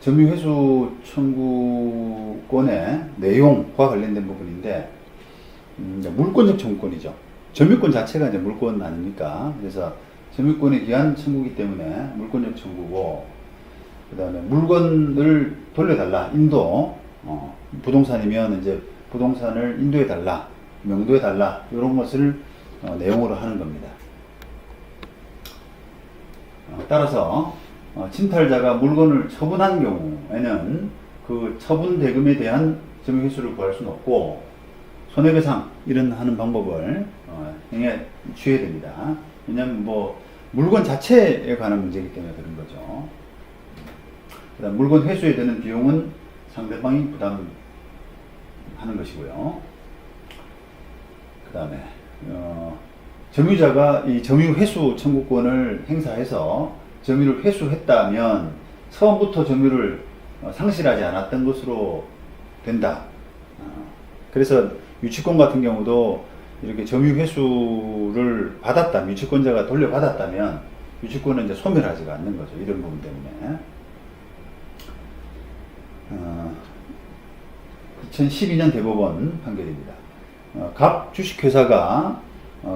점유회수 청구권의 내용과 관련된 부분인데, 이제 물권적 청구권이죠. 점유권 자체가 이제 물권 아닙니까? 그래서 점유권에 기한 청구기 때문에 물권적 청구고, 그 다음에 물건을 돌려달라, 인도, 부동산이면 이제 부동산을 인도해달라, 명도해달라, 이런 것을 내용으로 하는 겁니다. 따라서 침탈자가 물건을 처분한 경우에는 그 처분 대금에 대한 점유회수를 구할 수는 없고, 손해배상 이런 하는 방법을 취해야 됩니다. 왜냐하면 뭐 물건 자체에 관한 문제이기 때문에 그런 거죠. 그다음 물건 회수에 드는 비용은 상대방이 부담하는 것이고요. 그 다음에 점유자가 이 점유 회수 청구권을 행사해서 점유를 회수했다면 처음부터 점유를 상실하지 않았던 것으로 된다. 그래서 유치권 같은 경우도 이렇게 점유 회수를 받았다, 유치권자가 돌려받았다면 유치권은 이제 소멸하지가 않는 거죠. 이런 부분 때문에. 2012년 대법원 판결입니다. 갑 주식회사가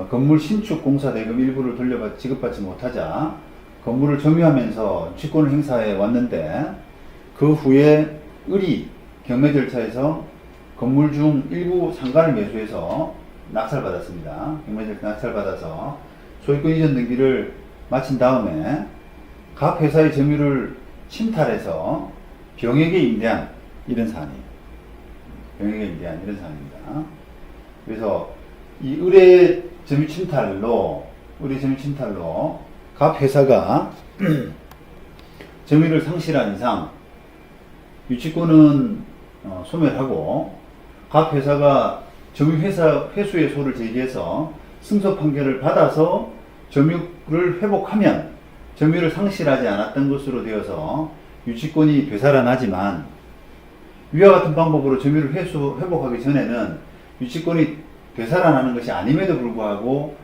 건물 신축 공사 대금 일부를 지급받지 못하자 건물을 점유하면서 유치권을 행사해 왔는데, 그 후에 을이 경매 절차에서 건물 중 일부 상가를 매수해서 낙찰받았습니다. 경매 절차 낙찰받아서 소유권 이전 등기를 마친 다음에 갑 회사의 점유를 침탈해서 병에게 임대한 이런 사안이에요. 병에게 임대한 이런 사안입니다. 그래서 이 을의 점유 침탈로 갑 회사가 점유를 상실한 이상 유치권은 소멸하고, 갑 회사가 점유 회수의 소를 제기해서 승소 판결을 받아서 점유를 회복하면 점유를 상실하지 않았던 것으로 되어서 유치권이 되살아나지만, 위와 같은 방법으로 점유를 회복하기 전에는 유치권이 되살아나는 것이 아님에도 불구하고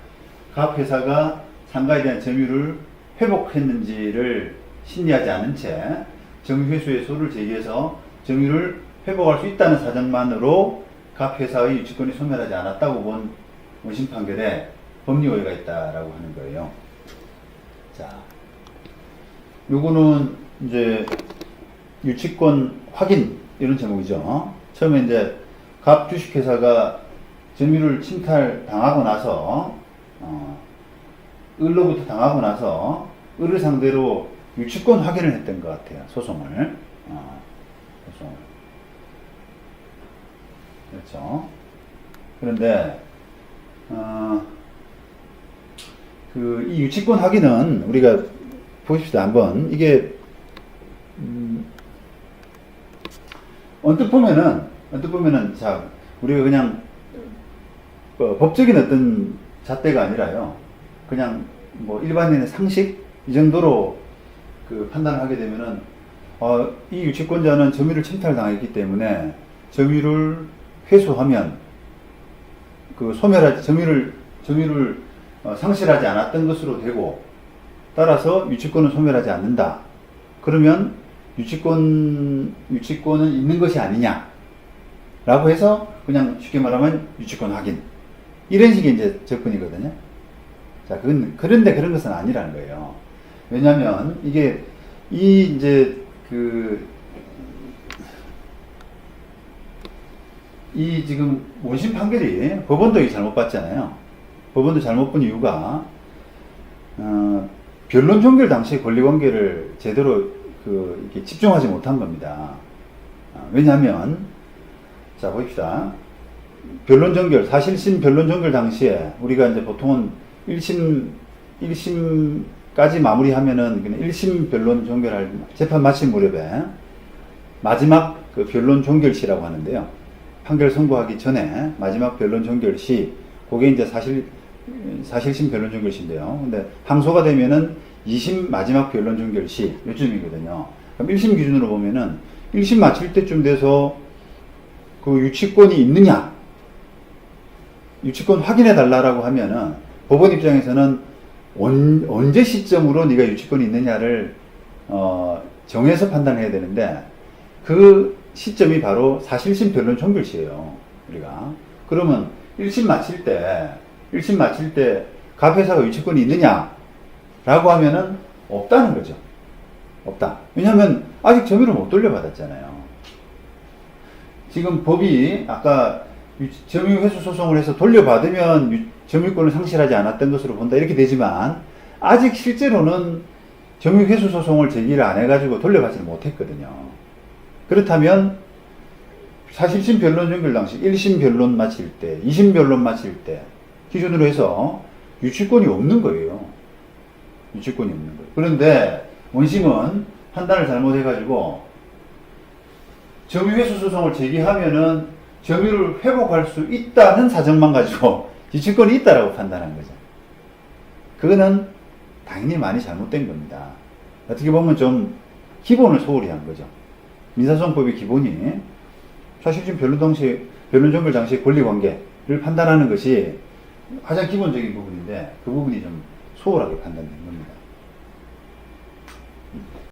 갑 회사가 상가에 대한 점유를 회복했는지를 신뢰하지 않은 채 점유 회수의 소를 제기해서 점유를 회복할 수 있다는 사정만으로 갑 회사의 유치권이 소멸하지 않았다고 본 원심 판결에 법리 오해가 있다라고 하는 거예요. 자, 요거는 이제 유치권 확인 이런 제목이죠. 처음에 이제 갑 주식회사가 점유를 침탈 당하고 나서 을로부터 당하고 나서 을을 상대로 유치권 확인을 했던 것 같아요. 소송을. 그렇죠. 그런데 이 유치권 확인은 우리가 보십시다. 한번 이게 언뜻 보면은 자, 우리가 그냥 법적인 어떤 잣대가 아니라요, 그냥 뭐 일반인의 상식 이 정도로 그 판단을 하게 되면은 이 유치권자는 점유를 침탈당했기 때문에 점유를 회수하면 그 점유를 상실하지 않았던 것으로 되고, 따라서 유치권은 소멸하지 않는다. 그러면 유치권은 있는 것이 아니냐 라고 해서 그냥 쉽게 말하면 유치권 확인, 이런 식의 이제 접근이거든요. 자, 그런데 그런 것은 아니라는 거예요. 왜냐하면 이게 지금 원심 판결이 법원도 잘못 봤잖아요. 법원도 잘못 본 이유가 변론 종결 당시의 권리관계를 제대로 이렇게 집중하지 못한 겁니다. 왜냐하면 자, 봅시다. 변론 종결, 사실심 변론 종결 당시에 우리가 이제 보통은 1심까지 마무리하면은 그냥 1심 변론 종결할 재판 마칠 무렵에 마지막 그 변론 종결시라고 하는데요. 판결 선고하기 전에 마지막 변론 종결시, 그게 이제 사실심 변론 종결시인데요. 근데 항소가 되면은 2심 마지막 변론 종결시 요즘이거든요. 그럼 1심 기준으로 보면은 1심 마칠 때쯤 돼서 그 유치권이 있느냐, 유치권 확인해 달라라고 하면은 법원 입장에서는 언제 시점으로 네가 유치권이 있느냐를 정해서 판단해야 되는데 그 시점이 바로 사실심 변론 종결시예요. 우리가 그러면 1심 마칠 때 각 회사가 유치권이 있느냐라고 하면은 없다는 거죠. 없다. 왜냐하면 아직 점유를 못 돌려받았잖아요. 지금 법이 아까 점유 회수 소송을 해서 돌려받으면 점유권을 상실하지 않았던 것으로 본다 이렇게 되지만 아직 실제로는 점유 회수 소송을 제기를 안 해가지고 돌려받지는 못했거든요. 그렇다면 사실심 변론 종결 당시 1심 변론 마칠 때, 2심 변론 마칠 때 기준으로 해서 유치권이 없는 거예요. 유치권이 없는 거예요. 그런데 원심은 판단을 잘못해가지고 점유회수 소송을 제기하면은 점유를 회복할 수 있다는 사정만 가지고 유치권이 있다라고 판단한 거죠. 그거는 당연히 많이 잘못된 겁니다. 어떻게 보면 좀 기본을 소홀히 한 거죠. 민사소송법의 기본이 사실심 변론 종결 당시의 권리관계를 판단하는 것이 가장 기본적인 부분인데 그 부분이 좀 소홀하게 판단된 겁니다.